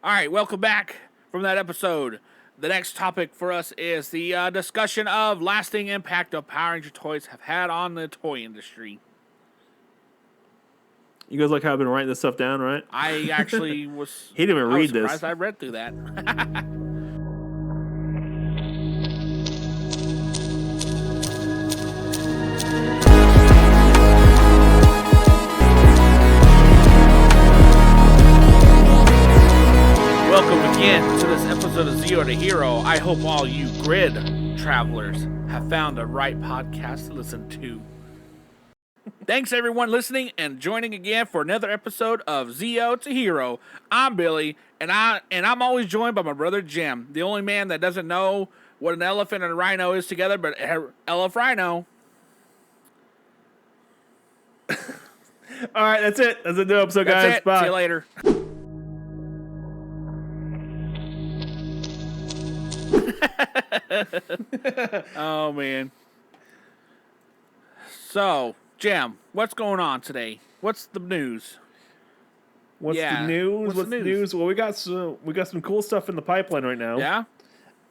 All right, welcome back from that episode. The next topic for us is the discussion of lasting impact of Power Ranger toys have had on the toy industry. You guys like how I've been writing this stuff down, right? I actually was. He didn't even I was read surprised this. I read through that. Welcome again to this episode of Zero to Hero. I hope all you grid travelers have found the right podcast to listen to. Thanks everyone listening and joining again for another episode of Zero to Hero. I'm Billy, and I'm always joined by my brother Jim, the only man that doesn't know what an elephant and a rhino is together, but Elephant Rhino. All right, that's it. That's a new episode, That's guys. it. Bye. See you later. Oh man. So, Jim, what's going on today? What's the news? What's Yeah, the news? what's the news? Well, we got some cool stuff in the pipeline right now.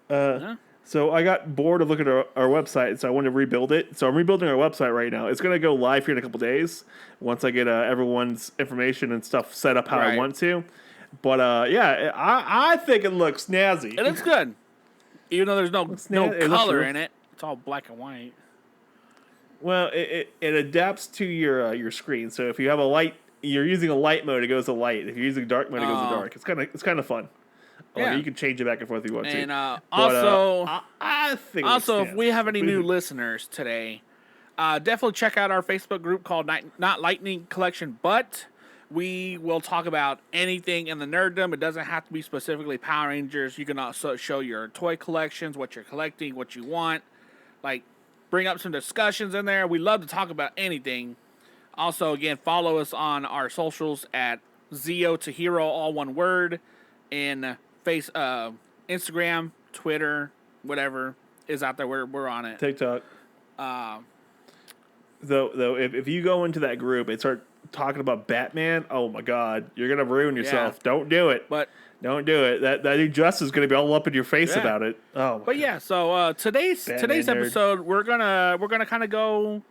Yeah? So I got bored of looking at our website, so I wanted to rebuild it. So I'm rebuilding our website right now. It's gonna go live here in a couple days once I get everyone's information and stuff set up how I Right. want to. But I think it looks snazzy. It looks good. Even though there's no it looks color real. in it. It's all black and white. Well, it adapts to your screen. So if you have a light, you're using a light mode, it goes to light. If you're using dark mode, it goes to dark. It's kind of fun. Yeah. You can change it back and forth if you want And to. also, I think it also, looks if we have any new snazzy. listeners today, definitely check out our Facebook group called Not Lightning Collection, but we will talk about anything in the nerddom. It doesn't have to be specifically Power Rangers. You can also show your toy collections, what you're collecting, what you want. Like, bring up some discussions in there. We love to talk about anything. Also, again, follow us on our socials at Zeo to Hero, all one word, in Instagram, Twitter, whatever is out there. We're on it. TikTok. Though, if you go into that group and start talking about Batman, oh my God, you're gonna ruin yourself. Yeah. Don't do it. But Don't do it. That new Justice is gonna be all up in your face Yeah. about it. Oh. But yeah, so today's nerd. episode we're gonna kind of go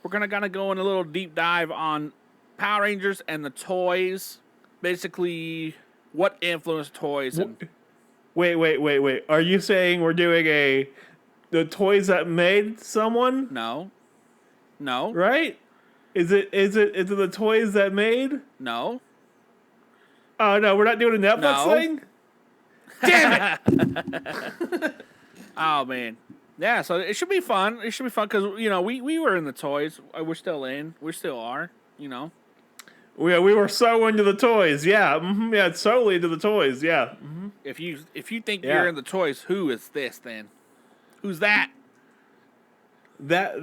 in a little deep dive on Power Rangers and the toys. Basically, what influenced toys and Wait. Are you saying we're doing the toys that made someone? no, Right? Is it the toys that made? no. Oh no, we're not doing a Netflix No. thing? Damn it! Oh man, yeah. So it should be fun. It should be fun because we were in the toys. We're still in. We still are. we were so into the toys, yeah. Yeah, solely into the toys, yeah. If you think Yeah. you're in the toys, who is this then? Who's that? That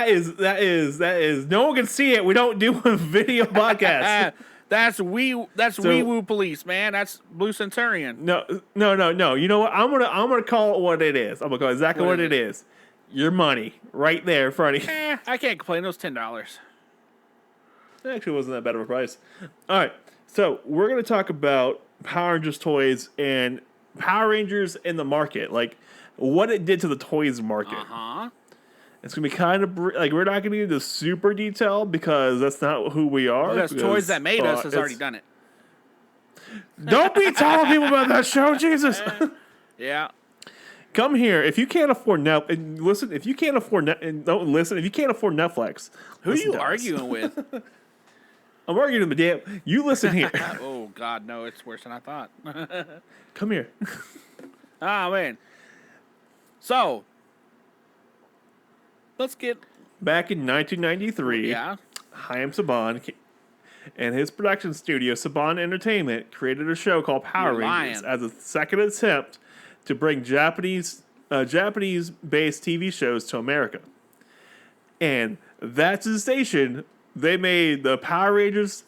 is no one can see it. We don't do a video podcast. That's Wee Woo Police, man. That's Blue Centurion. No. You know what? I'm gonna call it what it is. I'm gonna call it exactly What what is it is. Your money right there in front of you. I can't complain. It was $10. It actually wasn't that bad of a price. All right, so we're gonna talk about Power Rangers toys and Power Rangers in the market, like what it did to the toys market. Huh? It's gonna be kind of like we're not gonna get into super detail because that's not who we are. Because Toys That Made Us has it's- already done it. Don't be telling people about that show, Jesus. Yeah. Come here if you can't afford and listen. If you can't afford and don't listen. If you can't afford Netflix, Who are listen you to us. arguing with? I'm arguing with the damn. You listen here. Oh God, no! It's worse than I thought. Come here. Oh man. So let's get Back in 1993, yeah. Chaim Saban and his production studio, Saban Entertainment, created a show called Power You're Rangers lying. as a second attempt to bring Japanese-based TV shows to America. And that's the station. They made the Power Rangers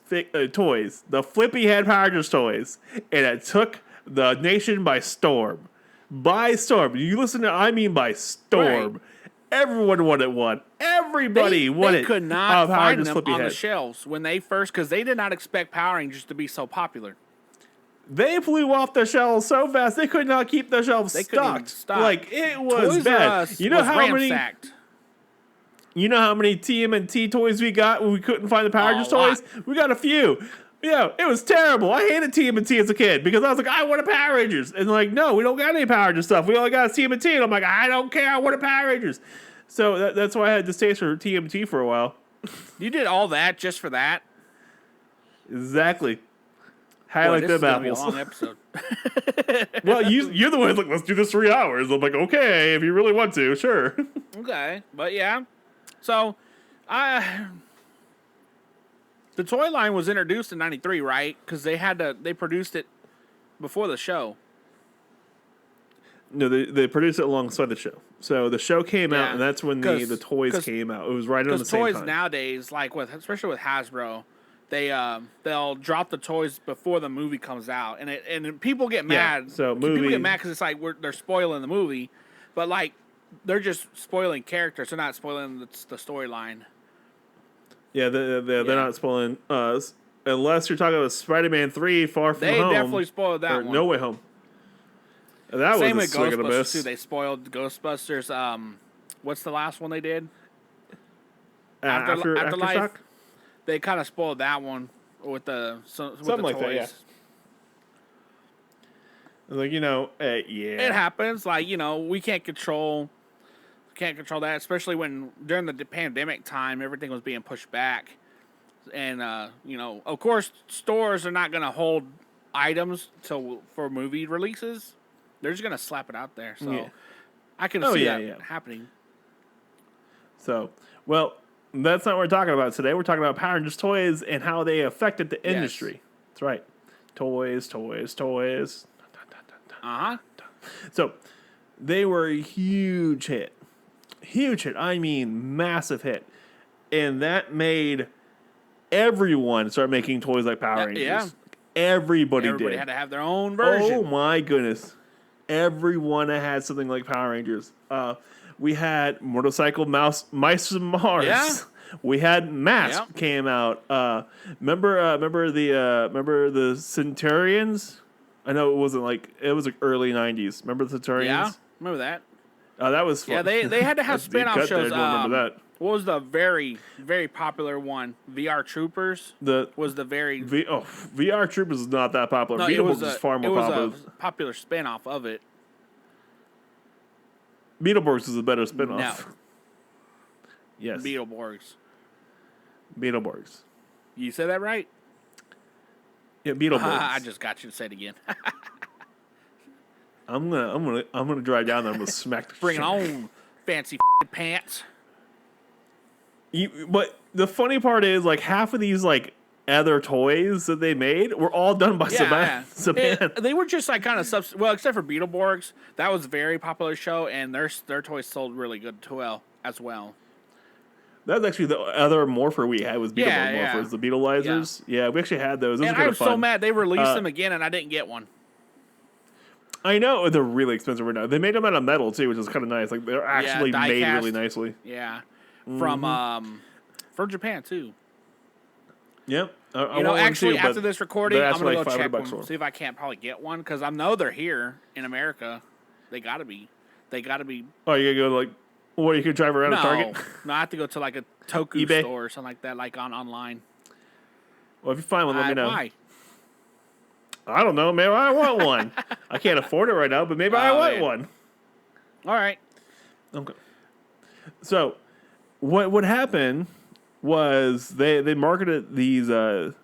toys, the flippy head Power Rangers toys, and it took the nation by storm. By storm. You listen to, I mean by storm. Right. Everyone wanted one. Everybody wanted. They could not Power find Rangers them flippy on the head. shelves when they first, because they did not expect Power Rangers to be so popular. They flew off the shelves so fast they could not keep the shelves They couldn't even stocked. stock. Like it was Toys bad. R Us You know was how many? ransacked. You know how many TMNT toys we got when we couldn't find the Power Rangers toys? We got a few. Yeah, it was terrible. I hated TMNT as a kid because I was like, I want a Power Rangers. And like, no, we don't got any Power Rangers stuff. We only got TMNT. And I'm like, I don't care. I want a Power Rangers. So that's why I had distaste for TMNT for a while. You did all that just for that? Exactly. How like them apples. Be a long episode. Well, you're the one who's like, let's do this 3 hours. I'm like, okay, if you really want to, sure. Okay, but yeah. So, the toy line was introduced in '93, right? Because they produced it before the show. No, they produced it alongside the show. So the show came out, and that's when the toys came out. It was right on the same time. Because toys nowadays, like especially with Hasbro, they'll drop the toys before the movie comes out, and people get mad. Yeah, so people get mad because it's like they're spoiling the movie, but like they're just spoiling characters. They're not spoiling the storyline. Yeah, they're not spoiling us unless you're talking about Spider-Man 3: Far From Home. They definitely spoiled that one. No Way Home. That Same was with a swing and a Ghostbusters miss. too. They spoiled Ghostbusters. What's the last one they did? Afterlife. Aftershock? They kind of spoiled that one with the something like toys. that. Yeah. Like yeah, it happens. Like we can't control that, especially when during the pandemic time everything was being pushed back, and of course stores are not going to hold items for movie releases. They're just going to slap it out there. So I can see that happening. So that's not what we're talking about today. We're talking about Power Rangers toys and how they affected the industry. That's right. Toys. Uh-huh. So they were a huge hit. Huge hit. I mean, massive hit. And that made everyone start making toys like Power Rangers. Yeah. Everybody had to have their own version. Oh, my goodness. Everyone had something like Power Rangers. We had Motorcycle Mice from Mars. Yeah. We had Mask came out. Remember the Centurions? I know it was early 90s. Remember the Centurions? Yeah, remember that. That was fun. Yeah, they had to have spin-off shows. Remember that. What was the very, very popular one? VR Troopers VR Troopers is not that popular. No, Beetleborgs is far more popular. It was a popular spin-off of it. Beetleborgs is a better spin-off. No. Yes. Beetleborgs. You said that right? Yeah, Beetleborgs. I just got you to say it again. I'm gonna drive down there. I'm gonna smack the Bring it on, fancy pants. But the funny part is, like, half of these other toys that they made were all done by Saban. They were just like kind of except for Beetleborgs. That was a very popular show, and their toys sold really good as well. That was actually the other morpher we had was Beetleborg morphers, the Beetleizers. Yeah, we actually had those. Those and I was so mad they released them again, and I didn't get one. I know they're really expensive right now. They made them out of metal too, which is kind of nice. Like they're actually made really nicely. Yeah, from Japan too. Yep. Actually, after this recording, I'm gonna go check them, $5 see if I can't probably get one because I know they're here in America. They gotta be. Oh, you gotta go you could drive around a Target? No, I have to go to like a Toku eBay? store or something like that, like online. Well, if you find one, let me know. Why? I don't know. Maybe I want one. I can't afford it right now, but maybe I want one. All right. Okay. So, what happened was they marketed these the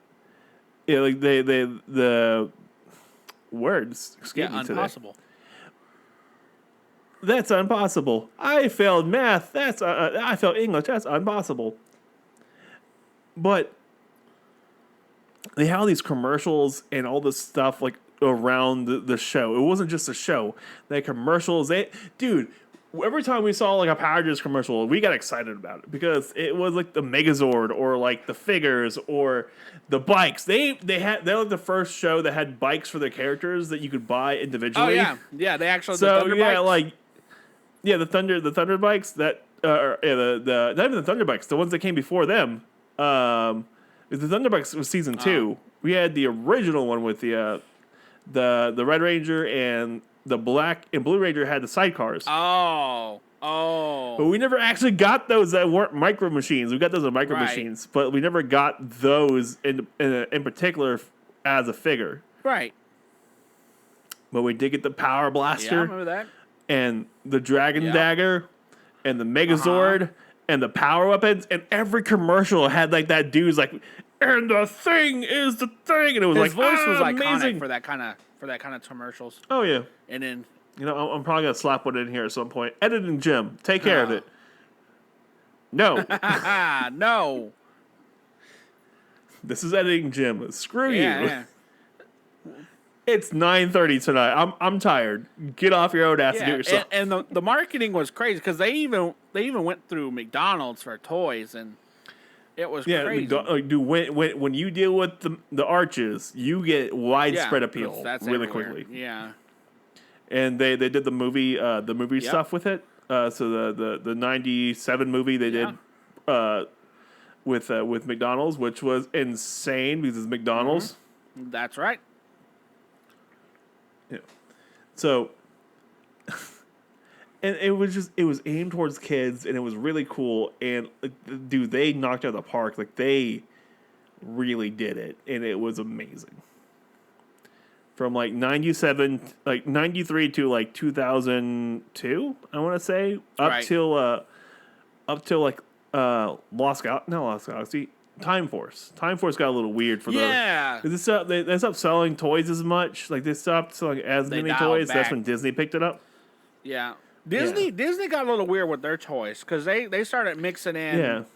words escape me today. Impossible. That's impossible. I failed math. I failed English. That's impossible. But they had all these commercials and all this stuff around the show. It wasn't just a show. They had commercials. Every time we saw a Power Rangers commercial, we got excited about it because it was like the Megazord or the figures or the bikes. They're the first show that had bikes for their characters that you could buy individually. Oh yeah, they actually the Thunder bikes. The Thunder bikes that not even the Thunder bikes, the ones that came before them. The Thunder bikes was season 2. We had the original one with the the Red Ranger and the Black and Blue Ranger had the sidecars. But we never actually got those that weren't micro machines. We got those as micro machines, but we never got those in particular as a figure. Right. But we did get the Power Blaster. Yeah, I remember that. And the Dragon Dagger and the Megazord and the power weapons. And every commercial had like that dude's like, and the thing is the thing. And it was His voice was amazing iconic for that kind of commercials. Oh, yeah. And then... You know, I'm probably going to slap one in here at some point. Editing Jim, take care of it. No. No. This is Editing Jim. Screw you. Yeah. It's 9:30 tonight. I'm tired. Get off your own ass and do it yourself. And the marketing was crazy because they even went through McDonald's for toys, and it was crazy. When you deal with the arches, you get widespread appeal that's really everywhere. quickly. Yeah. And they did the movie stuff with it. So the 97 movie they did with McDonald's, which was insane because it's McDonald's. Mm-hmm. That's right. Yeah. So and it was aimed towards kids and it was really cool and dude, they knocked it out of the park. Like they really did it and it was amazing. From like 97, like 93 to like 2002, I want to say, up till like Lost Galaxy, Time Force. Time Force got a little weird for they stopped selling toys as much. Like they stopped selling as many toys. That's when Disney picked it up. Yeah, Disney got a little weird with their toys because they started mixing in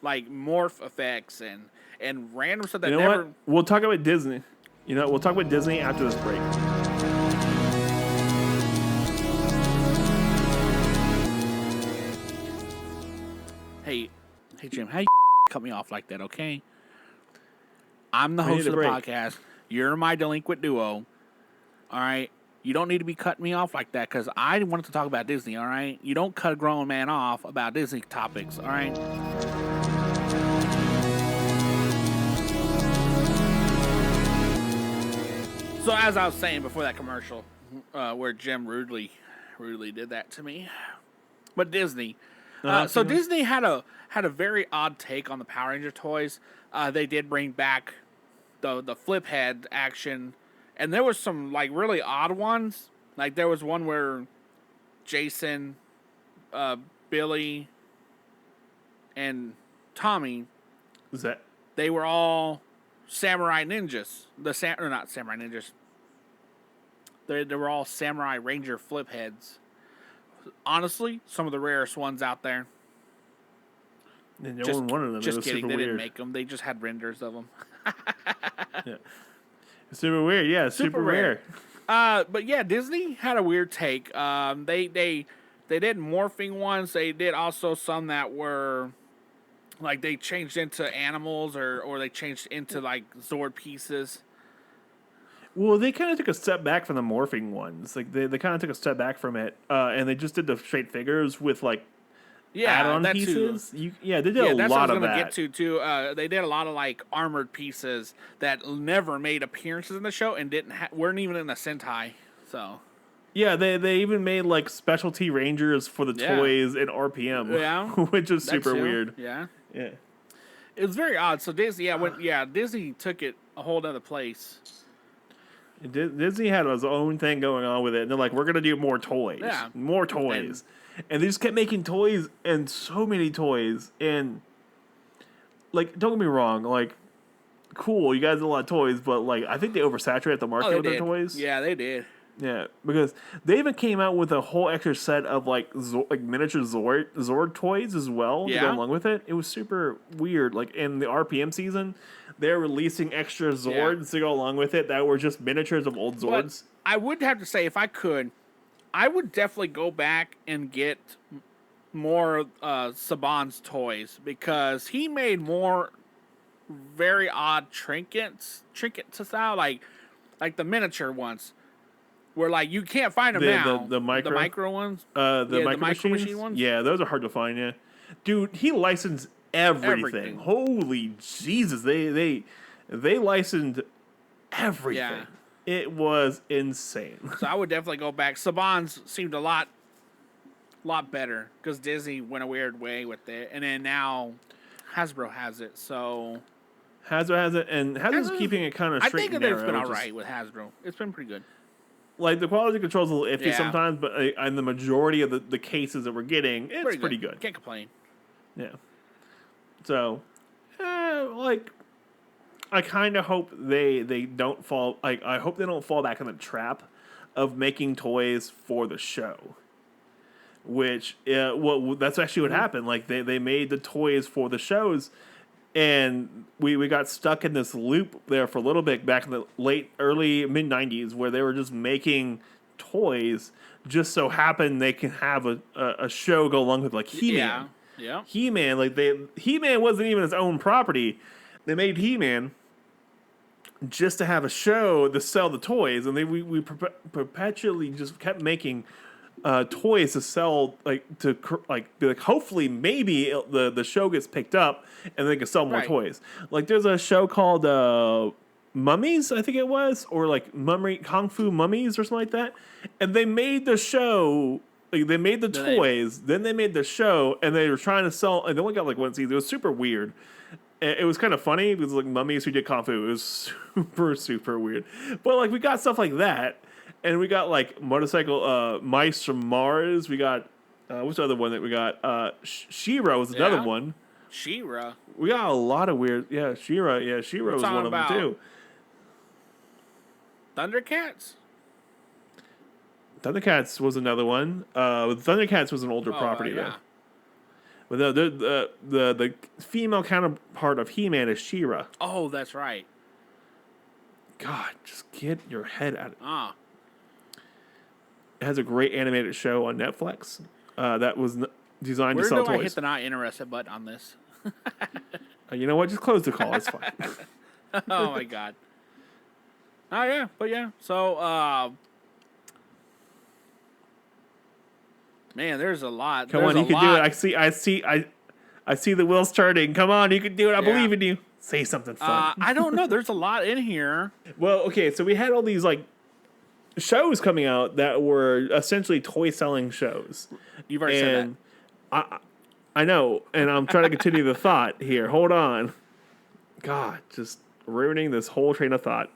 like morph effects and random stuff that What? We'll talk about Disney. We'll talk about Disney after this break. Hey, Jim, how you cut me off like that, okay? I'm the host of the podcast. You're my delinquent duo. All right? You don't need to be cutting me off like that because I wanted to talk about Disney, all right? You don't cut a grown man off about Disney topics, all right? So as I was saying before that commercial, where Jim rudely did that to me, but Disney. So Disney had a very odd take on the Power Ranger toys. They did bring back the flip head action, and there was some like really odd ones. Like there was one where Jason, Billy, and Tommy. Who's that? They were all samurai ninjas. Not samurai ninjas. They were all samurai ranger flip heads. Honestly, some of the rarest ones out there. And no one wanted them. Just kidding. They weird. Didn't make them. They just had renders of them. Yeah. Super weird. Yeah, super rare. But yeah, Disney had a weird take. They did morphing ones. They did also some that were like they changed into animals or they changed into like Zord pieces. Well, they kind of took a step back from the morphing ones. Like they kind of took a step back from it, and they just did the straight figures with like add-on pieces. They did a lot of that. That's what I was going to get to too. They did a lot of like armored pieces that never made appearances in the show and weren't even in the Sentai. So yeah, they even made like specialty rangers for the toys in RPM, which is super weird. Yeah. It was very odd. So Disney, Disney took it a whole other place. Disney had his own thing going on with it, and they're like, "We're gonna do more toys, more toys," and they just kept making toys and so many toys. And like, don't get me wrong, like, cool, you guys did a lot of toys, but like, I think they oversaturated the market with their toys. Yeah, they did. Yeah, because they even came out with a whole extra set of like miniature Zord toys as well to go along with it. It was super weird. Like in the RPM season, they're releasing extra Zords to go along with it that were just miniatures of old Zords. But I would have to say, if I could, I would definitely go back and get more Saban's toys because he made more very odd trinkets style, like the miniature ones. Where like you can't find them now. The micro ones. The micro machine ones. Yeah, those are hard to find. Yeah, dude, he licensed everything. Holy Jesus, they licensed everything. It was insane. So I would definitely go back. Saban's seemed a lot better because Disney went a weird way with it, and then now Hasbro has it. So Hasbro has it, and Hasbro's keeping it kind of straight. I think and that narrow, it's been all right with Hasbro. It's been pretty good. Like the quality control is a little iffy Yeah. sometimes, but in the majority of the cases that we're getting, it's pretty good. Can't complain. Yeah. So, like, I kind of hope they don't fall. Like, I hope they don't fall back in the trap of making toys for the show. Which, well, that's actually what happened. Like, they made the toys for the shows, and we got stuck in this loop there for a little bit back in the early mid '90s, where they were just making toys. Just so happened they can have a show go along with like He-Man. Yeah. He-Man, like He-Man wasn't even his own property. They made He-Man just to have a show to sell the toys, and we perpetually just kept making toys to sell, hopefully maybe the show gets picked up and they can sell more toys. Like there's a show called Mummies, I think it was, or like Kung Fu Mummies or something like that, and they made the show. Like they made the toys, then they made the show, and they were trying to sell. And they only got like one season. It was super weird. It was kind of funny because like mummies who did kung fu. It was super weird. But like we got stuff like that, and we got like motorcycle mice from Mars. We got what's the other one that we got? She-Ra was another one. She-Ra. We got a lot of weird. Yeah, She-Ra. Yeah, She-Ra was one of them too. Thundercats. Thundercats was another one. Thundercats was an older property, though. But the female counterpart of He-Man is She-Ra. Oh, that's right. God, just get your head out of it. Ah. It has a great animated show on Netflix that was designed to sell toys. Where do I hit the not interested button on this? You know what? Just close the call. It's fine. Oh, my God. Oh, yeah. But, yeah. So, man, there's a lot. Come on, you can do it. I see the wheels turning. Come on, you can do it. I believe in you. Say something fun. I don't know. There's a lot in here. Well, okay, so we had all these like shows coming out that were essentially toy selling shows. You've already said that. I know, and I'm trying to continue the thought here. Hold on. God, just ruining this whole train of thought.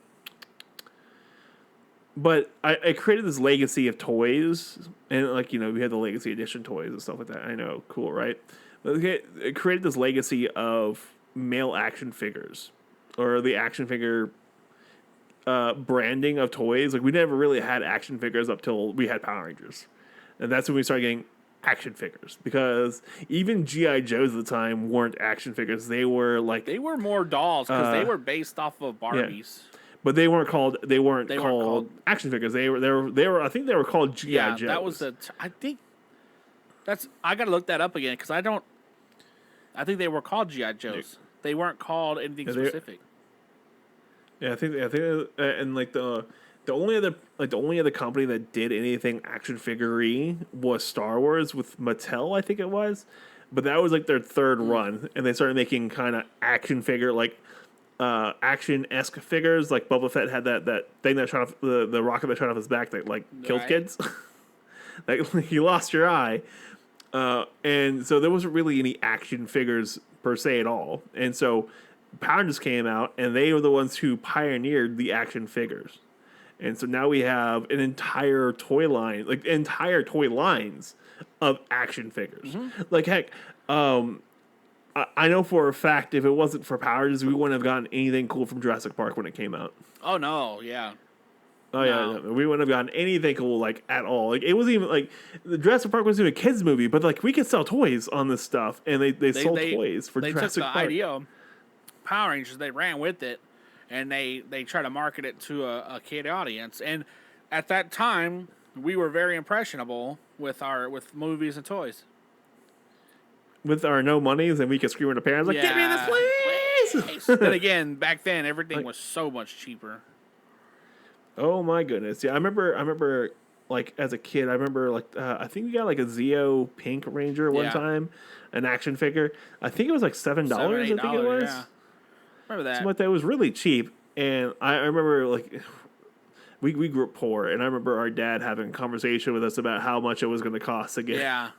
But I created this legacy of toys, and like, you know, we had the Legacy Edition toys and stuff like that. I know, cool, right? But it created this legacy of male action figures, or the action figure branding of toys. Like, we never really had action figures up till we had Power Rangers, and that's when we started getting action figures, because even G.I. Joes at the time weren't action figures. They were more dolls, because they were based off of Barbies. Yeah. But they weren't called action figures. They were I think they were called G.I. Joes. That was I got to look that up again, because I think they were called G.I. Joes. They weren't called anything specific. Yeah, I think and like the only other company that did anything action figure-y was Star Wars with Mattel, I think it was. But that was like their third run, and they started making kind of action figure action-esque figures. Like Boba Fett had that thing that shot off the rocket that shot off his back that like killed kids. Like you lost your eye, and so there wasn't really any action figures per se at all. And so Power Rangers came out, and they were the ones who pioneered the action figures. And so now we have an entire toy line, like entire toy lines of action figures. Mm-hmm. Like heck, I know for a fact if it wasn't for Power Rangers, we wouldn't have gotten anything cool from Jurassic Park when it came out. Oh no, yeah. Oh yeah, no. We wouldn't have gotten anything cool like at all. Like it wasn't even like the Jurassic Park wasn't even a kids movie, but like we could sell toys on this stuff, and they sold toys for Jurassic Park. They took the idea of Power Rangers, they ran with it, and they try to market it to a kid audience. And at that time, we were very impressionable with movies and toys. With our no monies, and we could scream at the parents like, "Give me this, please!" But again, back then everything was so much cheaper. Oh my goodness! Yeah, I remember, like as a kid, I think we got like a Zeo Pink Ranger one time, an action figure. I think it was like $7. I think it was. Yeah. Remember that? Something like that. It was really cheap, and I remember like we grew up poor, and I remember our dad having a conversation with us about how much it was going to cost to get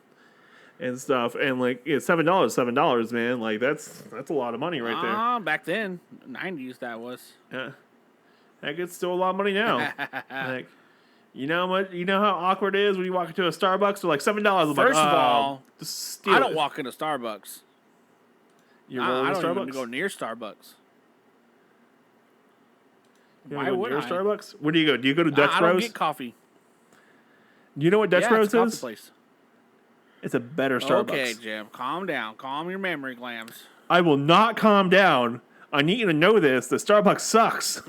and stuff, and like $7, man, like that's a lot of money right there. Back then, 90s that was. Yeah, heck, it's still a lot of money now. Like, you know what? You know how awkward it is when you walk into a Starbucks. They're like $7. First of all, just steal I don't it. walk into Starbucks. You're I don't Starbucks? even go near Starbucks. Why would I? Starbucks? Where do you go? Do you go to Dutch Bros? I don't get coffee. Do you know what Dutch Bros it's a coffee is? Place. It's a better Starbucks. Okay, Jim, calm down. Calm your memory glands. I will not calm down. I need you to know this. The Starbucks sucks.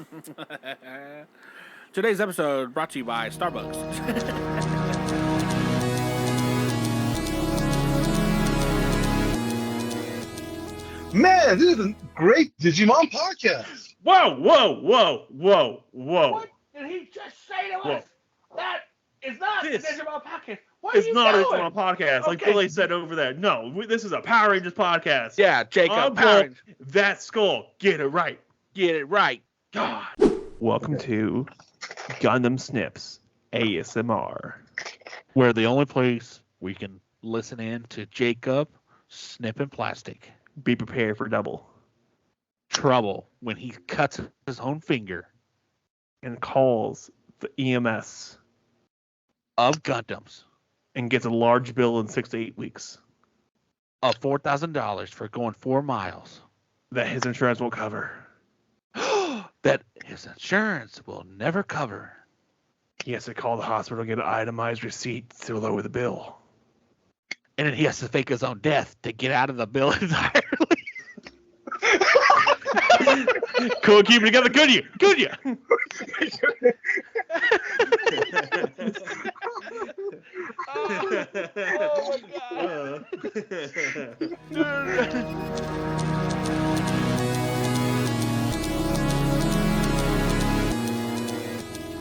Today's episode brought to you by Starbucks. Man, this is a great Digimon podcast. Whoa. What did he just say to us? That is not This a Digimon podcast. What It's are you not doing? a Digimon podcast, like Billy said over there. No, this is a Power Rangers podcast. Yeah, Jacob. Uncle, that skull. Get it right. Get it right. God. Welcome to Gundam Snips ASMR. We're the only place we can listen in to Jacob snipping plastic. Be prepared for double. Trouble when he cuts his own finger And calls the EMS. of Gundams And gets a large bill in 6 to 8 weeks. of $4,000 for going 4 miles. That his insurance will cover. That his insurance will never cover. He has to call the hospital to get an itemized receipt to lower the bill. And then he has to fake his own death to get out of the bill entirely. Cool, keep it together. Good you. Oh my God.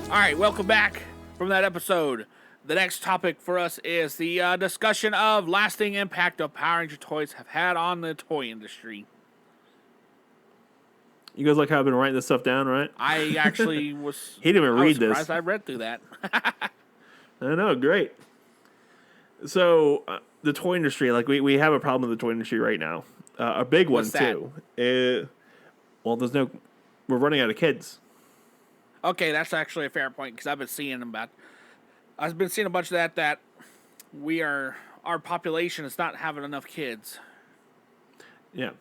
All right, welcome back from that episode. The next topic for us is the discussion of lasting impact of Power Ranger toys have had on the toy industry. You guys like how I've been writing this stuff down, right? I actually was. He didn't even read this. I read through that. I know, great. So, the toy industry, like we have a problem with the toy industry right now. A big one, What's that? too. We're running out of kids. Okay, that's actually a fair point because I've been seeing a bunch of that our population is not having enough kids. Yeah.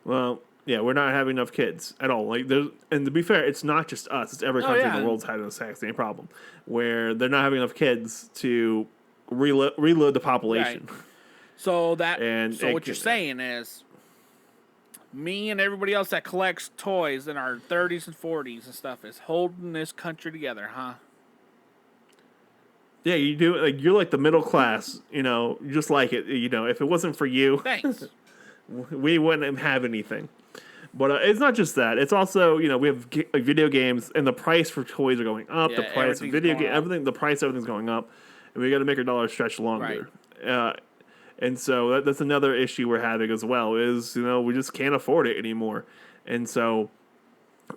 Well, yeah, we're not having enough kids at all. And to be fair, it's not just us. It's every country in the world's having the exact same problem, where they're not having enough kids to reload the population. Right. So what you're saying is, me and everybody else that collects toys in our 30s and 40s and stuff is holding this country together, huh? Yeah, you do. Like you're like the middle class, just like it. If it wasn't for you, Thanks. we wouldn't have anything. But it's not just that. It's also, we have video games, and the price for toys are going up. Yeah, The price of video game, everything's everything's going up, and we got to make our dollars stretch longer. Right. And so that's another issue we're having as well. Is we just can't afford it anymore, and so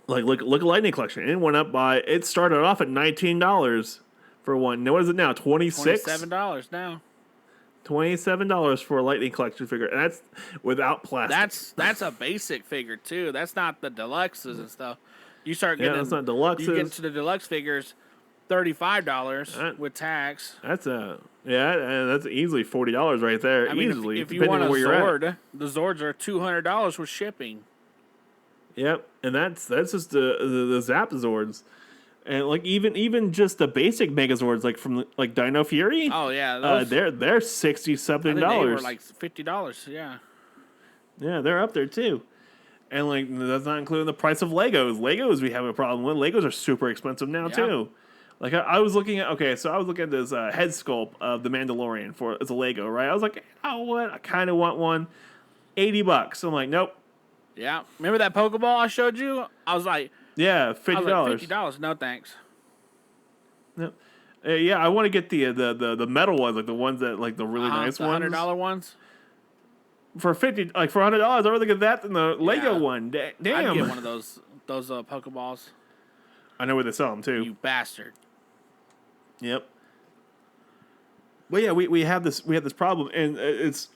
look at Lightning Collection. It started off at $19 for one. Now what is it now? $26? $27 now. $27 for a Lightning Collection figure, and that's without plastic. That's a basic figure too. That's not the deluxes and stuff. You start getting that's not deluxes. You get into the deluxe figures, $35 with tax. That's easily $40 right there. I mean, easily, if you want a where you're Zord, at. the Zords are $200 with shipping. Yep, and that's just the Zap Zords. And even just the basic Megazords, like from Dino Fury. Oh yeah, they're $60-something. They were like $50. Yeah. Yeah, they're up there too. And that's not including the price of Legos. Legos we have a problem with. Legos are super expensive now too. Like I was looking at this head sculpt of the Mandalorian as a Lego, right? I was like, oh what? I kind of want one. $80. I'm like, nope. Yeah. Remember that Pokeball I showed you? I was like. Yeah, $50. $50. No thanks. Yep. I want to get the metal ones, like the ones that the really nice ones. The $100 ones. For $50, for $100, I'd rather get that than the Lego one. Damn. I'd get one of those Pokeballs. I know where they sell them too. You bastard. Yep. But yeah, we have this problem, and it's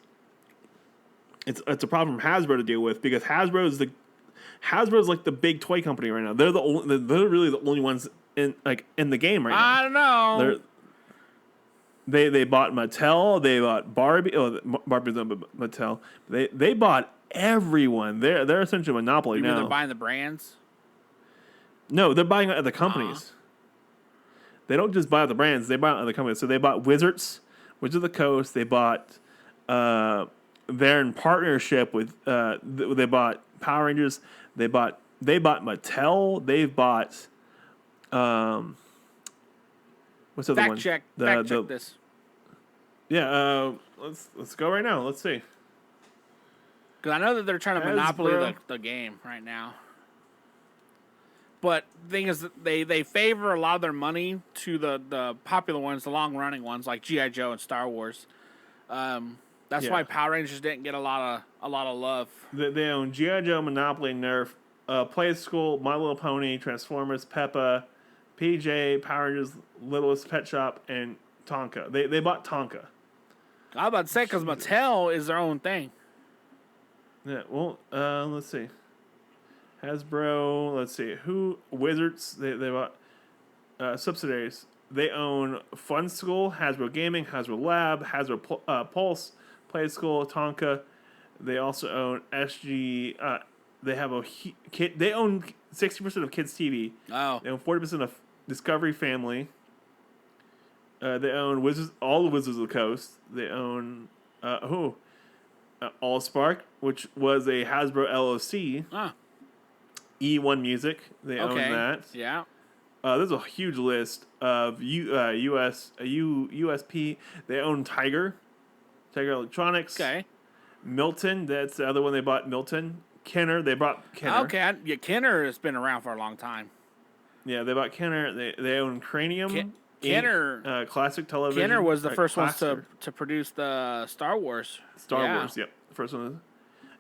a problem for Hasbro to deal with because Hasbro's like the big toy company right now. They're really the only ones in the game right now. I don't know. They bought Mattel. They bought Barbie. Oh, Barbie's not Mattel. They bought everyone. They're essentially a monopoly You mean now. they're buying the brands? No, they're buying other companies. They don't just buy the brands; they buy other companies. So they bought Wizards of the Coast. They bought. They're in partnership with. They bought Power Rangers. They bought Mattel. They've bought. What's the other one? Fact check this. Yeah. Let's go right now. Let's see. Because I know that they're trying to monopoly Hasbro. the game right now. But the thing is, that they favor a lot of their money to the popular ones, the long-running ones, like G.I. Joe and Star Wars. That's why Power Rangers didn't get a lot of love. They own G.I. Joe, Monopoly, Nerf, Play School, My Little Pony, Transformers, Peppa, PJ, Power Rangers, Littlest Pet Shop, and Tonka. They bought Tonka. I was about to say, because Mattel is their own thing. Yeah, well, let's see. Hasbro, let's see. Wizards, they bought subsidiaries. They own Fun School, Hasbro Gaming, Hasbro Lab, Hasbro Pulse, Play School, Tonka. They also own SG. They have kid. They own 60% of Kids TV. Oh. They own 40% of Discovery Family. They own all the Wizards of the Coast. They own Allspark, which was a Hasbro LLC. Ah. E1 Music, they own that. Yeah. There's a huge list of USP. They own Tiger Electronics. Okay. Milton, that's the other one they bought. Milton. Kenner, they bought Kenner. Okay. Kenner has been around for a long time. Yeah, they bought Kenner. They own Cranium. Kenner. Classic Television. Kenner was the first ones Classic. to produce the Star Wars. Star Wars, yep. First one.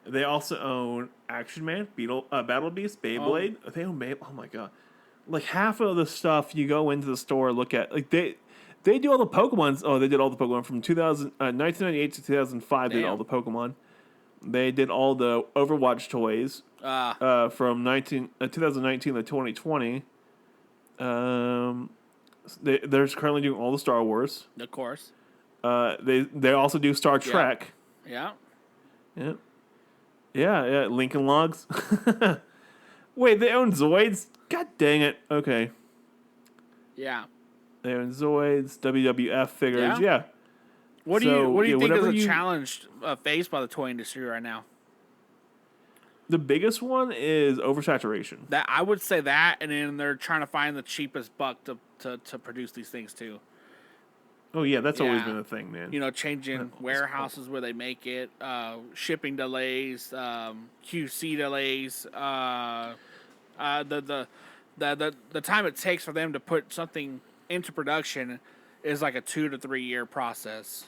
They also own Action Man, Battle Beast, Beyblade. Oh. They own Beyblade. Oh my god! Like half of the stuff you go into the store look at, like they do all the Pokemons. Oh, they did all the Pokemon from 1998 to 2005. They did all the Pokemon. They did all the Overwatch toys from 2019 to 2020. They're currently doing all the Star Wars. Of course. They also do Star Trek. Yeah. Yeah. Yeah, Lincoln Logs. Wait, they own Zoids? God dang it. Okay. Yeah. They own Zoids, WWF figures. Yeah. What do you think is a challenge faced by the toy industry right now? The biggest one is oversaturation. That I would say that, and then they're trying to find the cheapest buck to produce these things too. Oh yeah, that's always been a thing, man. You know, changing warehouses where they make it, shipping delays, QC delays, the time it takes for them to put something into production is like a 2 to 3 year process.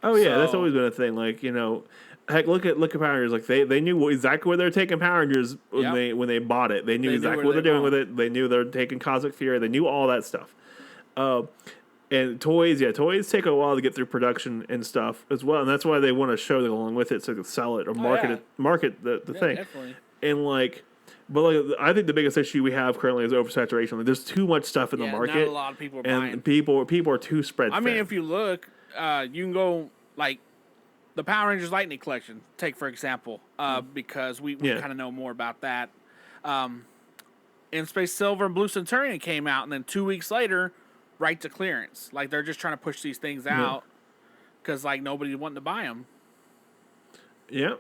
Oh yeah, that's always been a thing. Like, you know, heck, look at Power Rangers. Like they knew exactly where they were taking Power Rangers when they bought it. They knew exactly what they're doing with it. They knew they're taking Cosmic Fury. They knew all that stuff. And toys take a while to get through production and stuff as well, and that's why they want to show it along with it so they can sell it or market the thing. Definitely. And I think the biggest issue we have currently is oversaturation. Like, there's too much stuff in the market. Not a lot of people are buying. And people are too spread thin. I mean, if you look, you can go like the Power Rangers Lightning Collection. Take for example, because we kind of know more about that. In Space Silver and Blue Centurion came out, and then 2 weeks later, right to clearance. Like they're just trying to push these things out because like nobody's wanting to buy them. Yeah.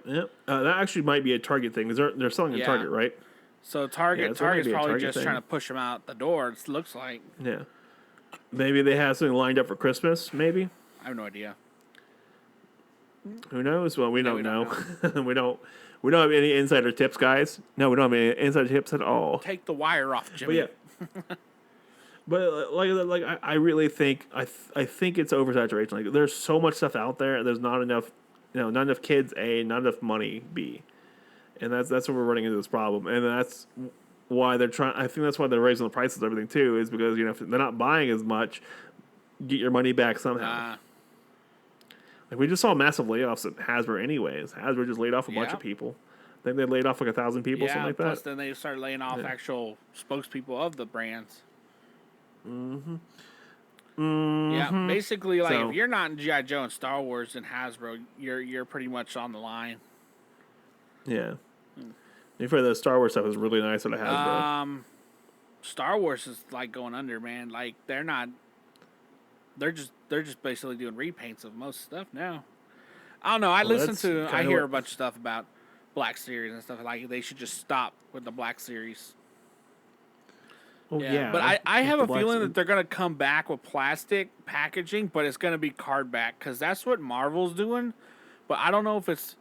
That actually might be a Target thing. They're selling at Target, right? So Target's probably just trying to push them out the door. It looks like. Yeah. Maybe they have something lined up for Christmas. Maybe. I have no idea. Who knows? Well, we don't know. we don't have any insider tips, guys. No, we don't have any insider tips at all. Take the wire off, Jimmy. But yeah. But like I really think I think it's oversaturation. Like there's so much stuff out there. There's not enough, not enough kids. Not enough money. B, and that's where we're running into this problem. And that's why they're trying. I think that's why they're raising the prices of everything too. Is because if they're not buying as much, get your money back somehow. Like we just saw massive layoffs at Hasbro. Anyways, Hasbro just laid off a bunch of people. I think they laid off like 1,000 people, something like that. Plus then they started laying off actual spokespeople of the brands. Yeah, basically, like if you're not in G.I. Joe and Star Wars and Hasbro, you're pretty much on the line. Yeah. You've heard the Star Wars stuff is really nice at Hasbro. Star Wars is like going under, man. Like they're not. They're just basically doing repaints of most stuff now. I don't know. I hear a bunch of stuff about Black Series and stuff like they should just stop with the Black Series. Oh yeah. But I have a feeling that they're gonna come back with plastic packaging, but it's gonna be card back because that's what Marvel's doing. But I don't know if it's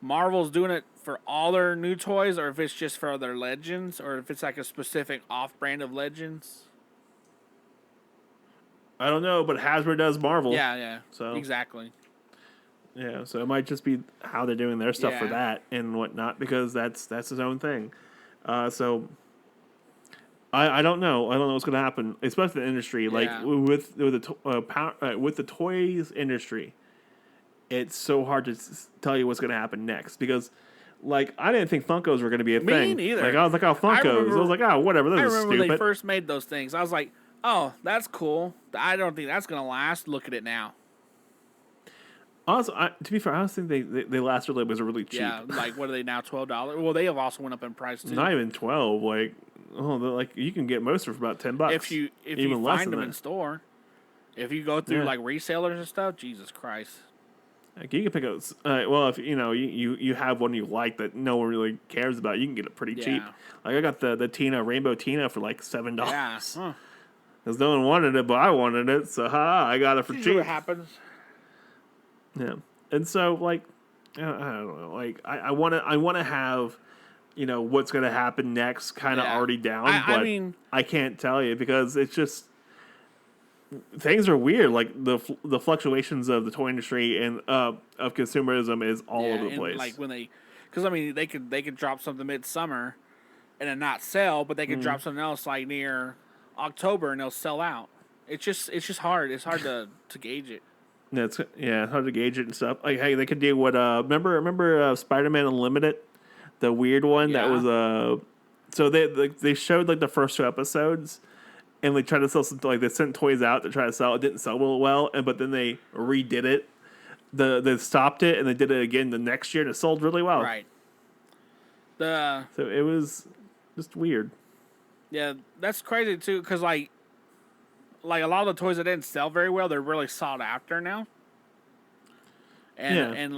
Marvel's doing it for all their new toys or if it's just for their Legends or if it's like a specific off-brand of Legends. I don't know, but Hasbro does Marvel. Yeah. So exactly. Yeah, so it might just be how they're doing their stuff for that and whatnot because that's his own thing. So I don't know. I don't know what's going to happen, especially the industry. Like with the toys industry, it's so hard to tell you what's going to happen next because. Like, I didn't think Funkos were going to be a thing. Me neither. Like, I was like, oh, Funkos. I was like, oh, whatever. Those are stupid. I remember when they first made those things. I was like, oh, that's cool. I don't think that's going to last. Look at it now. Also, to be fair, I don't think they last really was really cheap. Yeah, like, what are they now, $12? Well, they have also went up in price, too. Not even 12 Like, you can get most of them for about $10 If you find them in store. If you go through, like, resellers and stuff, Jesus Christ. Like you can pick up. Well, if you have one you like that no one really cares about, you can get it pretty cheap. Like I got the Tina Rainbow Tina for like $7. Yeah, because no one wanted it, but I wanted it, so I got it for cheap. What happens? Yeah, and so like I don't know, like I want to have what's going to happen next kind of already down, but I mean I can't tell you because it's just. Things are weird, like the fluctuations of the toy industry and of consumerism is all over the place. Like when because I mean they could drop something midsummer and then not sell, but they could drop something else like near October and they'll sell out. It's just hard. It's hard to gauge it. It's hard to gauge it and stuff. Like hey, they could do what remember Spider-Man Unlimited, the weird one that was so they showed like the first 2 episodes. And they tried to sell some, like they sent toys out to try to sell. It didn't sell well, but then they redid it. They stopped it and they did it again the next year and it sold really well. Right. So it was just weird. Yeah, that's crazy too, because like a lot of the toys that didn't sell very well, they're really sought after now. And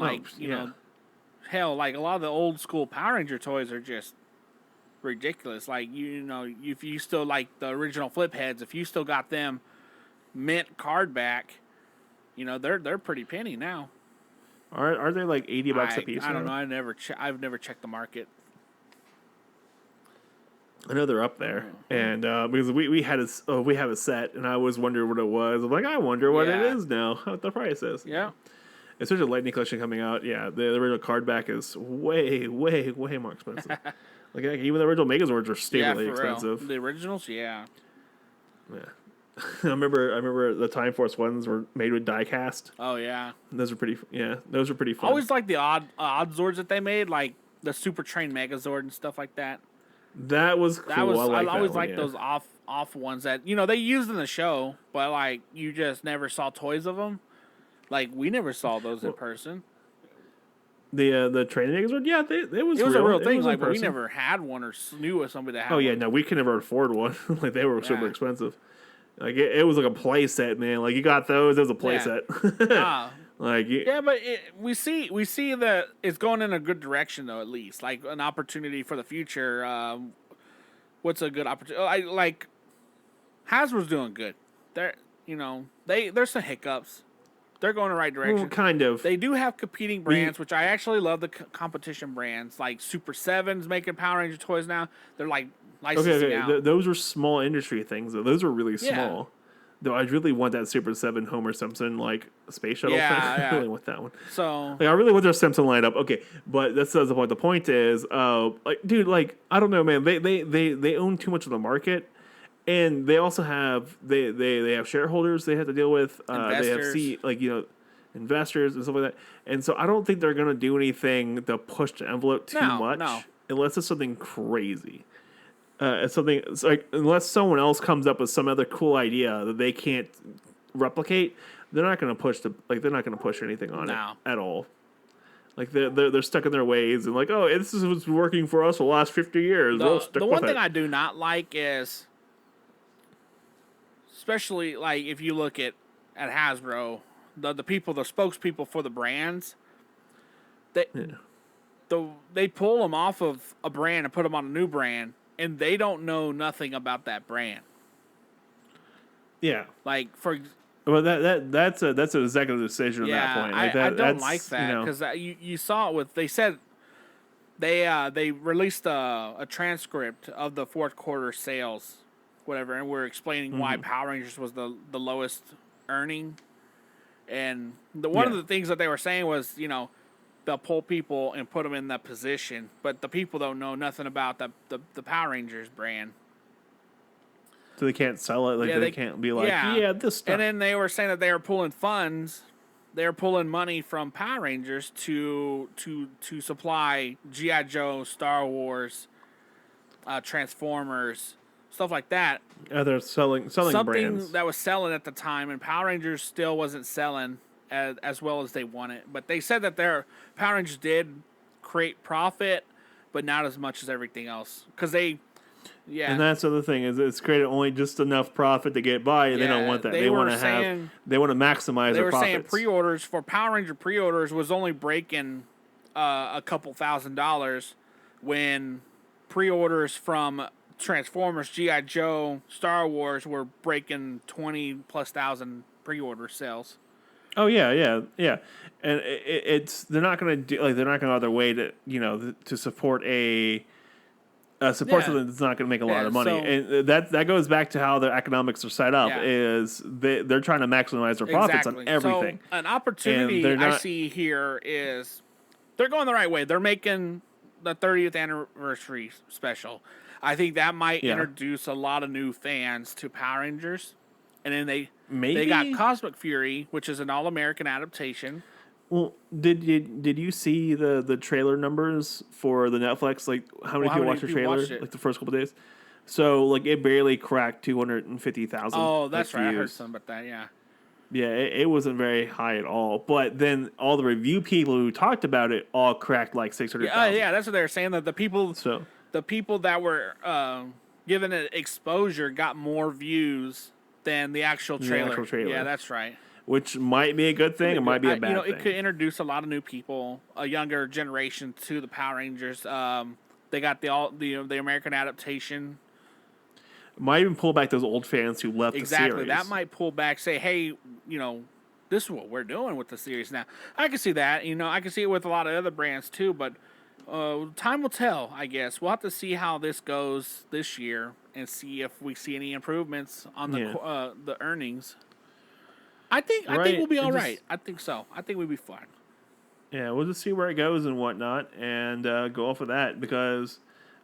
hell, like a lot of the old school Power Ranger toys are just ridiculous. Like if you still like the original flip heads, if you still got them mint card back, they're pretty penny now. Are they like $80 a piece? I don't know. I've never checked the market. I know they're up there, and because we have a set, and I always wondered what it was. I'm like, I wonder what it is now, what the price is. Yeah. Especially the Lightning Collection coming out. Yeah, the original card back is way, way, way more expensive. Like even the original Megazords are stupidly expensive. Real. The originals, yeah. I remember the Time Force ones were made with die cast. Oh yeah. Those were pretty fun. I always like the odd Zords that they made, like the Super Train Megazord and stuff like that. That was cool. I always liked those off ones that they used in the show, but like you just never saw toys of them. Like we never saw those in person. The training Megazord, yeah, it was a real thing. Like we never had one or knew of somebody that had. Oh yeah, no, we could never afford one. Like they were super expensive. Like it was like a play set, man. Like you got those, it was a play set. But we see that it's going in a good direction though. At least like an opportunity for the future. What's a good opportunity? Like Hasbro's doing good. There's some hiccups. They're going in the right direction. Well, kind of. They do have competing brands, which I actually love the competition brands. Like Super 7's making Power Ranger toys now. They're like licensing out. Those are small industry things. Though. Those are really small. Though I really want that Super 7 Homer Simpson like space shuttle Yeah, thing. yeah. I really want that one. So Like I really want their Simpson lineup. Okay, but that's the point. The point is, like, dude, like I don't know, man. They own too much of the market, and they also have they have shareholders they have to deal with. They have Investors. investors and stuff like that. And so I don't think they're gonna do anything to push the envelope too much, no. unless it's something crazy. It's like unless someone else comes up with some other cool idea that they can't replicate, they're not going to push anything on No. it at all. Like they're stuck in their ways and like, oh, this is what's working for us for the last 50 years. We'll stick The with one thing it. I do not like is, especially like if you look at Hasbro, the spokespeople for the brands, they pull them off of a brand and put them on a new brand, and they don't know nothing about that brand. Yeah. Like Well, that's an executive decision at that point. Like I don't that's, like that because you saw it with they said they released a transcript of the fourth quarter sales, whatever, and we're explaining why Power Rangers was the lowest earning, and one of the things that they were saying was they'll pull people and put them in that position, but the people don't know nothing about the Power Rangers brand. So they can't sell it. Like they can't be like, this stuff. And then they were saying that they were pulling funds. They were pulling money from Power Rangers to supply G.I. Joe, Star Wars, Transformers, stuff like that. They're selling Something brands. that was selling at the time, and Power Rangers still wasn't selling as well as they wanted. But they said that their Power Rangers did create profit, but not as much as everything else. Because and that's the other thing is it's created only just enough profit to get by, and they don't want that. They want to maximize they their were profits. saying pre-orders for Power Ranger pre-orders was only breaking a couple $1,000s when pre-orders from Transformers, G.I. Joe, Star Wars were breaking 20,000+ pre-order sales. Oh yeah, and they're not going to they're not going to go out their way to to support something that's not going to make a lot of money, and that goes back to how their economics are set up. Is they're trying to maximize their profits on everything. So an opportunity I see here is they're going the right way. They're making the 30th anniversary special. I think that might introduce a lot of new fans to Power Rangers, and then they got Cosmic Fury, which is an all-American adaptation. Well, did you see the trailer numbers for the Netflix? Like, how many people watched the trailer? Like the first couple of days. So like it barely cracked 250,000. Oh, that's right. I heard something about that. Yeah. Yeah, it wasn't very high at all. But then all the review people who talked about it all cracked like 600,000. Yeah, that's what they were saying. That the people that were given it exposure got more views than the actual trailer. Yeah, that's right. Which might be a good thing, it might be a bad thing. It could introduce a lot of new people, a younger generation to the Power Rangers. They got the American adaptation. Might even pull back those old fans who left the series. Exactly, that might pull back. Say, hey, this is what we're doing with the series now. I can see that. I can see it with a lot of other brands too. But time will tell. I guess we'll have to see how this goes this year and see if we see any improvements on the earnings. I think we'll be all right. I think so. I think we'll be fine. Yeah, we'll just see where it goes and whatnot, and go off of that. Because,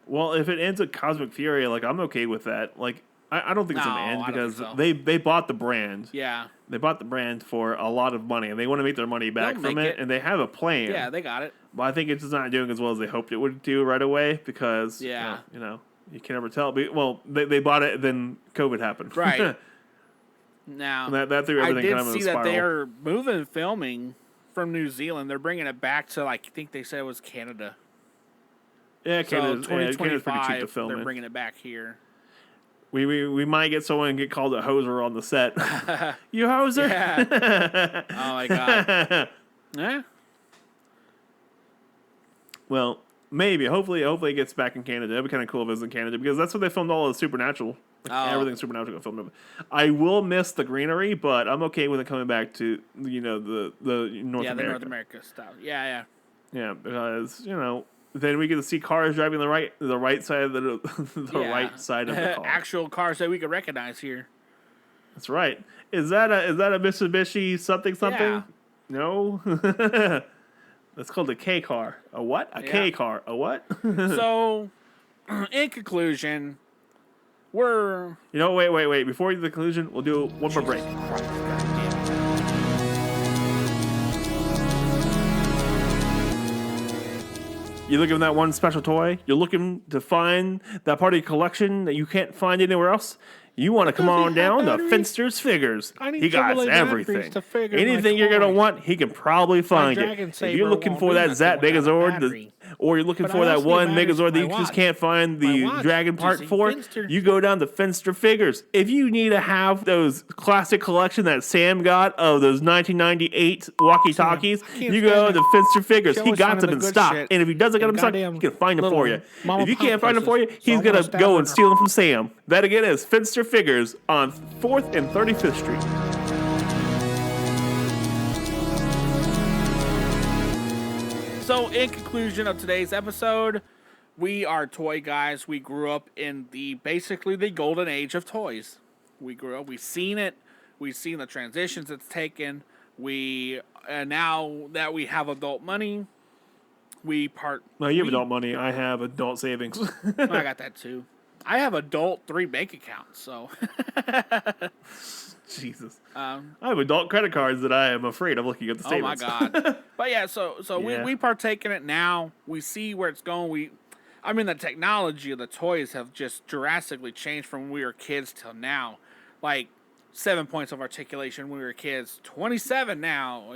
well, if it ends at Cosmic Fury, like I'm okay with that. Like I don't think it's an end because they bought the brand. Yeah, they bought the brand for a lot of money, and they want to make their money back from it, and they have a plan. Yeah, they got it. But I think it's just not doing as well as they hoped it would do right away because you can never tell. Well, they bought it, then COVID happened. Right. Now, that threw everything kind of in a spiral. I did see that they're moving filming from New Zealand. They're bringing it back to, I think they said it was Canada. Yeah, Canada's 2025, pretty cheap to film they're bringing it back here. We might get someone and get called a hoser on the set. You hoser? Yeah. Oh, my God. Yeah. Well, maybe. Hopefully it gets back in Canada. That'd be kind of cool if it was in Canada because that's where they filmed all the Supernatural. Everything Supernatural got filmed. I will miss the greenery, but I'm okay with it coming back to the North America. The North America style. Yeah. Yeah, because then we get to see cars driving the right side of the right side of the car. Actual cars that we could recognize here. That's right. Is that a Mitsubishi something? Yeah. No. That's called a K car. A what? A Yeah. K car. A what? So, in conclusion, we're Wait. Before the conclusion, we'll do one more break. You're looking for that one special toy? You're looking to find that part of your collection that you can't find anywhere else? You want to come does he on have down to batteries? Finster's Figures. I need He got AAA batteries everything. to figure my Anything you're going to toys. want, he can probably find it. Dragon If Saber you're looking won't for do that nothing Zap without a Megazord, battery. or you're looking But for I that also need one batteries Megazord for that you my just watch. can't find My the watch. Dragon Do you part see for, Finster? you go down to Finster Figures. If you need to have those classic collection that Sam got of those 1998 walkie-talkies, I can't you go stand to Finster Figures. She He always got finding them in the good stock. shit And if he doesn't get in them in stock, he goddamn can find them for you. little mama If you pop can't find them for you, places. So he's I'm going gonna to stab go her. and steal them from Sam. That again is Finster Figures on 4th and 35th Street. So, in conclusion of today's episode, we are toy guys. We grew up in basically the golden age of toys. We grew up. We've seen it. We've seen the transitions it's taken. Now that we have adult money, we part. No, you have adult money. I have adult savings. I got that too. I have adult 3 bank accounts. So. Jesus. I have adult credit cards that I am afraid of looking at the Oh my statements. God. But yeah, so Yeah. we partake in it now. We see where it's going. The technology of the toys have just drastically changed from when we were kids till now. Like 7 points of articulation when we were kids, 27 now.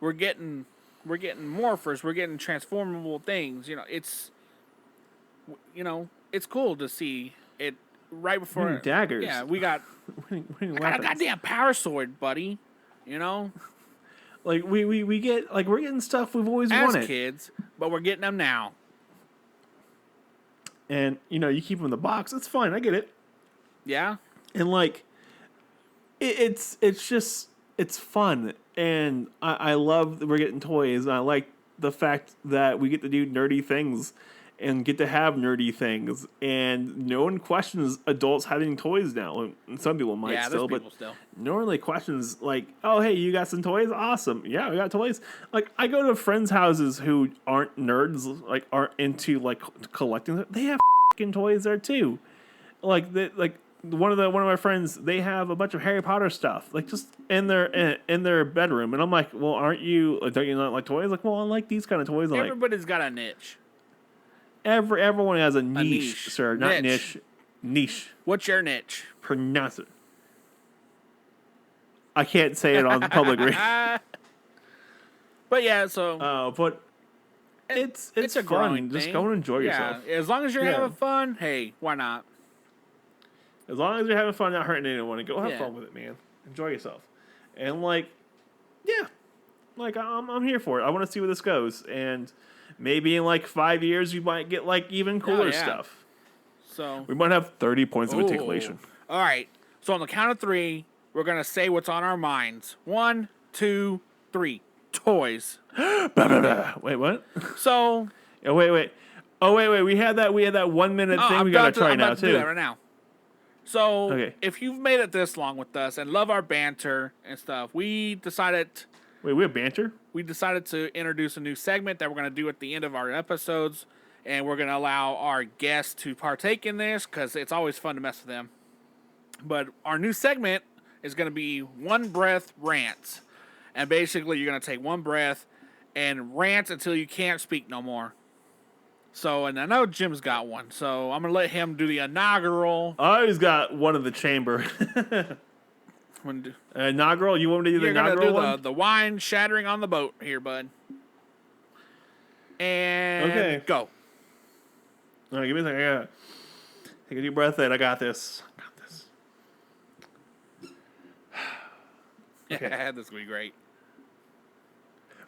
We're getting morphers, we're getting transformable things. It's cool to see it right before daggers. Yeah, we got I got a goddamn power sword, buddy. Like we get we're getting stuff we've always As wanted. kids, but we're getting them now. And you keep them in the box. It's fine. I get it. Yeah. And it's just it's fun. And I love that we're getting toys. And I like the fact that we get to do nerdy things and get to have nerdy things. And no one questions adults having toys now. And some people might Yeah, still, there's but people still. no one really questions oh, hey, you got some toys? Awesome. Yeah, we got toys. I go to friends' houses who aren't nerds, aren't into collecting. They have fucking toys there too. One of my friends, they have a bunch of Harry Potter stuff, just in their bedroom, and I'm like, well, don't you not like toys? Well, I like these kind of toys. Everybody's got a niche. Everyone has a niche, niche. sir, not niche. Niche. What's your niche? Pronounce it. I can't say it on the public radio. But yeah, so but it's a fun. growing Just thing. go and enjoy yourself. Yeah, as long as you're Yeah. having fun, hey, why not? As long as you're having fun, not hurting anyone, and go have Yeah. fun with it, man. Enjoy yourself. And I'm here for it. I want to see where this goes, and maybe in 5 years we might get even cooler yeah. stuff. So We might have 30 points of Ooh. articulation. All right. So on the count of 3, we're gonna say what's on our minds. 1, 2, 3. Toys. Wait, what? So Oh, wait. Oh, wait. We had that 1 minute thing. We gotta try I'm now about to do too. that right now. So Okay. if you've made it this long with us and love our banter and stuff, we decided Wait, we have banter. to introduce a new segment that we're going to do at the end of our episodes, and we're going to allow our guests to partake in this because it's always fun to mess with them. But our new segment is going to be One Breath Rants. And basically, you're going to take one breath and rant until you can't speak no more. So, and I know Jim's got one, so I'm going to let him do the inaugural. I always got one in the chamber. Inaugural? You want me to do the You're going to inaugural do one? the wine shattering on the boat here, bud. And Okay. go. All right, give me a second. I gotta take a deep breath in. I got this. Yeah, this will be great.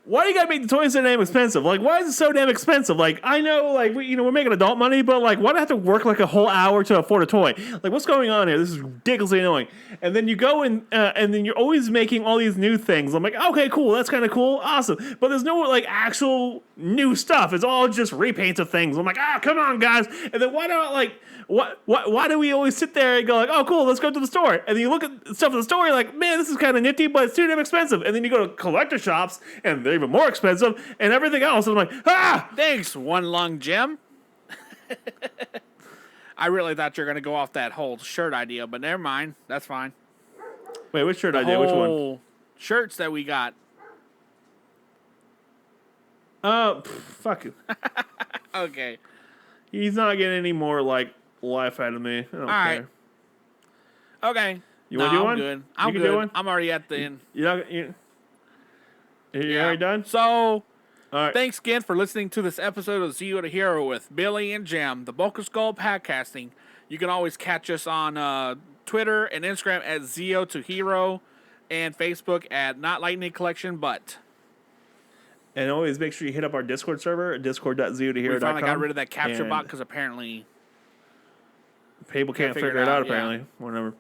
why do you gotta make the toys so damn expensive? Like, why is it so damn expensive? Like, I know, like, we're making adult money, but like, why do I have to work like a whole hour to afford a toy? Like, what's going on here? This is ridiculously annoying. And then you go and then you're always making all these new things. I'm like, okay, cool, that's kind of cool, awesome. But there's no like actual new stuff. It's all just repaints of things. I'm like, come on, guys. And then why don't like. Why do we always sit there and go like, oh, cool, let's go to the store? And then you look at stuff in the store, you're like, man, this is kind of nifty, but it's too damn expensive. And then you go to collector shops, and they're even more expensive, and everything else. And I'm like, Thanks, One Lung Jim. I really thought you were going to go off that whole shirt idea, but never mind. That's fine. Wait, which shirt idea? Which one? Shirts that we got. Fuck you. Okay. He's not getting any more, like, life out of me. I don't care. Okay. You want to do one? I'm good. I'm can good. do one? I'm already at the end. You already done? So, All right. thanks again for listening to this episode of Zero to Hero with Billy and Jim, the Boca Skull Podcasting. You can always catch us on Twitter and Instagram at Zero to Hero and Facebook at Not Lightning Collection, but. And always make sure you hit up our Discord server, discord.zeotohero.com. We finally got rid of that capture bot because apparently people can't figure it out, apparently. Whatever.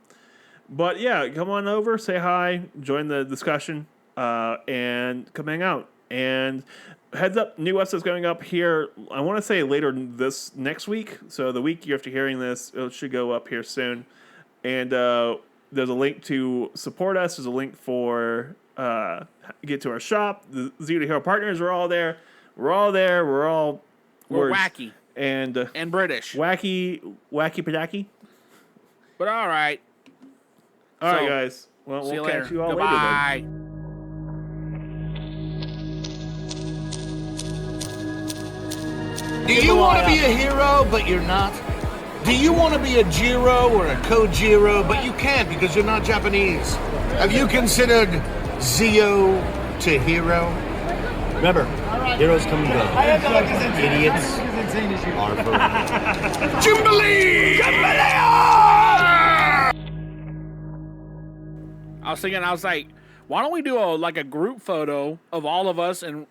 But yeah, come on over, say hi, join the discussion, and come hang out. And heads up, new episodes going up here, I want to say later this next week. So the week after hearing this, it should go up here soon. And there's a link to support us. There's a link for get to our shop. The Zero to Hero partners are all there. We're all there. We're wacky. And British. Wacky Padaki. But all right. All right, guys. Well, see we'll you catch later. you all Goodbye. later then. Do you want to be a hero, but you're not? Do you want to be a Jiro or a Kojiro, but you can't because you're not Japanese? Have you considered Zeo to Hero? Remember, heroes come and go. Idiots are forever. Jimbalee! I was like, why don't we do a group photo of all of us and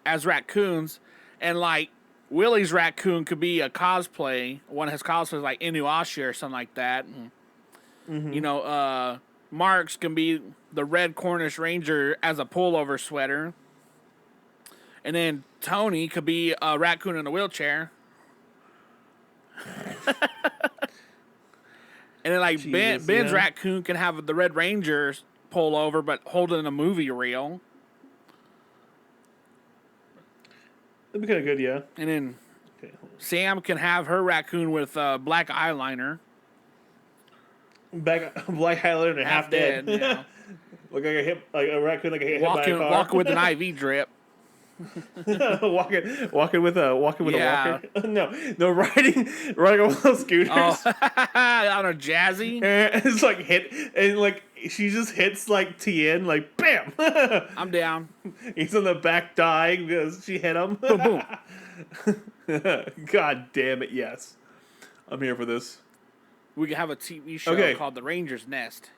as raccoons, and like Willie's raccoon could be a cosplay. One of his cosplays like Inuyasha or something like that. And, you know, Mark's can be the red Cornish Ranger as a pullover sweater. And then Tony could be a raccoon in a wheelchair. And then like Ben's raccoon can have the Red Ranger's pullover, but holding a movie reel. That'd be kind of good, yeah. And then Sam can have her raccoon with black eyeliner. Black eyeliner and half dead. Yeah. Look like a raccoon like a hit by a car. Walking with an IV drip. walking with a walker. No, riding on one of those scooters. On a jazzy. And it's like she just hits like Tien like bam. I'm down. He's in the back dying because she hit him. Boom, boom. God damn it! Yes, I'm here for this. We could have a TV show called The Ranger's Nest.